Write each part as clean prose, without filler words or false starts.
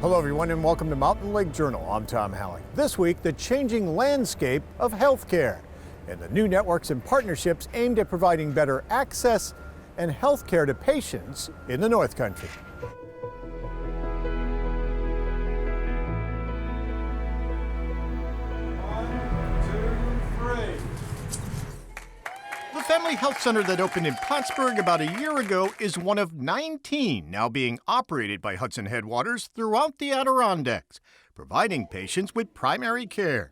Hello everyone and welcome to Mountain Lake Journal. I'm Tom Halleck. This week, the changing landscape of healthcare and the new networks and partnerships aimed at providing better access and healthcare to patients in the North Country. The Family Health Center that opened in Plattsburgh about a year ago is one of 19 now being operated by Hudson Headwaters throughout the Adirondacks, providing patients with primary care.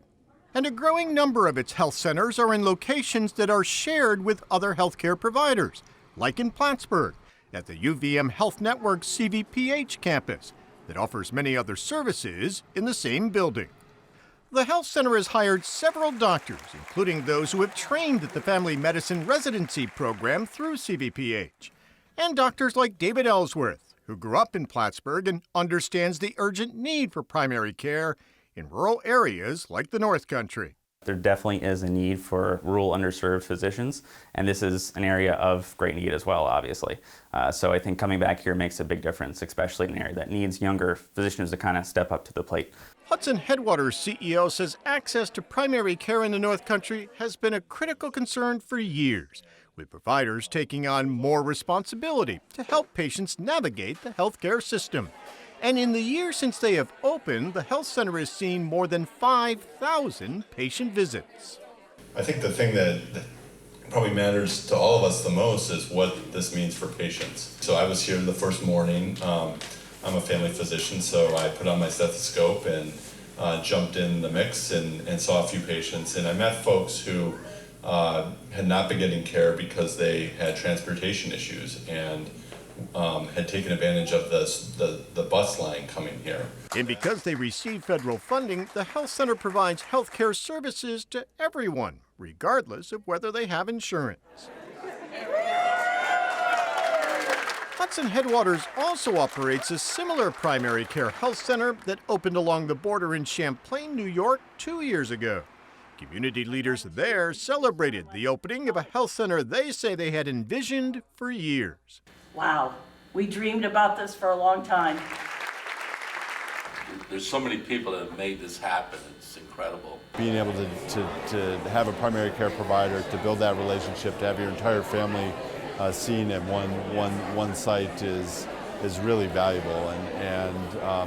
And a growing number of its health centers are in locations that are shared with other healthcare providers, like in Plattsburgh at the UVM Health Network CVPH campus that offers many other services in the same building. The health center has hired several doctors, including those who have trained at the family medicine residency program through CVPH, and doctors like David Ellsworth, who grew up in Plattsburgh and understands the urgent need for primary care in rural areas like the North Country. There definitely is a need for rural underserved physicians, and this is an area of great need as well, obviously. So I think coming back here makes a big difference, especially in an area that needs younger physicians to kind of step up to the plate. Hudson Headwaters CEO says access to primary care in the North Country has been a critical concern for years, with providers taking on more responsibility to help patients navigate the healthcare system. And in the years since they have opened, the health center has seen more than 5,000 patient visits. I think the thing that probably matters to all of us the most is what this means for patients. So I was here the first morning. I'm a family physician, so I put on my stethoscope and jumped in the mix and saw a few patients. And I met folks who had not been getting care because they had transportation issues and had taken advantage of the bus line coming here. And because they receive federal funding, the health center provides health care services to everyone, regardless of whether they have insurance. Hudson Headwaters also operates a similar primary care health center that opened along the border in Champlain, New York 2 years ago. Community leaders there celebrated the opening of a health center they say they had envisioned for years. Wow, we dreamed about this for a long time. There's so many people that have made this happen. It's incredible. Being able to have a primary care provider, to build that relationship, to have your entire family seen at one site is really valuable.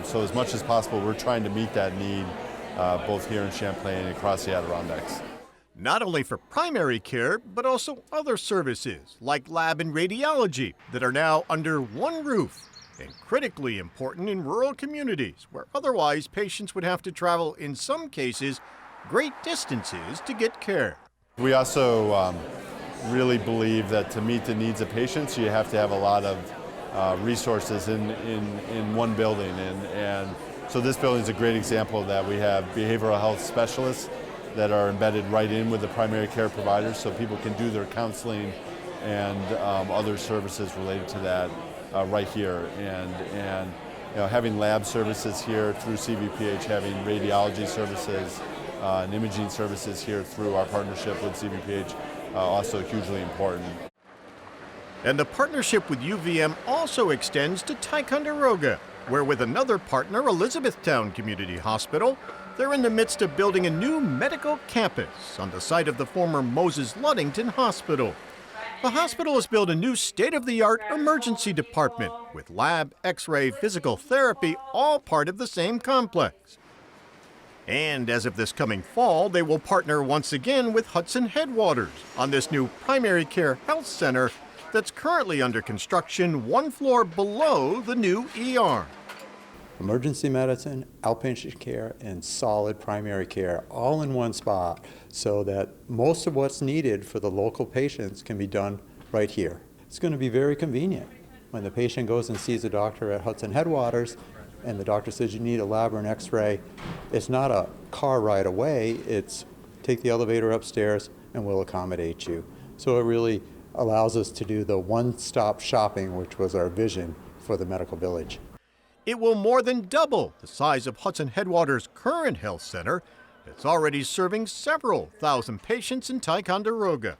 So as much as possible, we're trying to meet that need both here in Champlain and across the Adirondacks. Not only for primary care, but also other services like lab and radiology that are now under one roof and critically important in rural communities where otherwise patients would have to travel, in some cases, great distances to get care. We also really believe that to meet the needs of patients, you have to have a lot of resources in one building. And so this building is a great example of that. We have behavioral health specialists that are embedded right in with the primary care providers so people can do their counseling and other services related to that right here. And you know, having lab services here through CVPH, having radiology services and imaging services here through our partnership with CVPH, also hugely important. And the partnership with UVM also extends to Ticonderoga, where with another partner, Elizabethtown Community Hospital, they're in the midst of building a new medical campus on the site of the former Moses Ludington Hospital. The hospital has built a new state-of-the-art emergency department with lab, x-ray, physical therapy, all part of the same complex. And as of this coming fall, they will partner once again with Hudson Headwaters on this new primary care health center that's currently under construction one floor below the new ER. Emergency medicine, outpatient care, and solid primary care all in one spot so that most of what's needed for the local patients can be done right here. It's going to be very convenient. When the patient goes and sees a doctor at Hudson Headwaters and the doctor says you need a lab or an x-ray, it's not a car ride away, it's take the elevator upstairs and we'll accommodate you. So it really allows us to do the one-stop shopping, which was our vision for the medical village. It will more than double the size of Hudson Headwaters' current health center. It's already serving several thousand patients in Ticonderoga.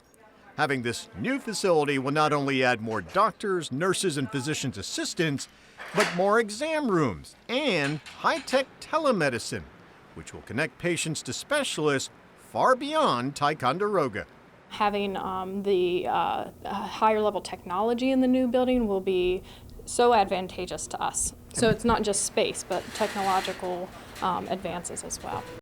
Having this new facility will not only add more doctors, nurses, and physicians' assistants, but more exam rooms and high-tech telemedicine, which will connect patients to specialists far beyond Ticonderoga. Having the higher level technology in the new building will be so advantageous to us. So it's not just space, but technological advances as well.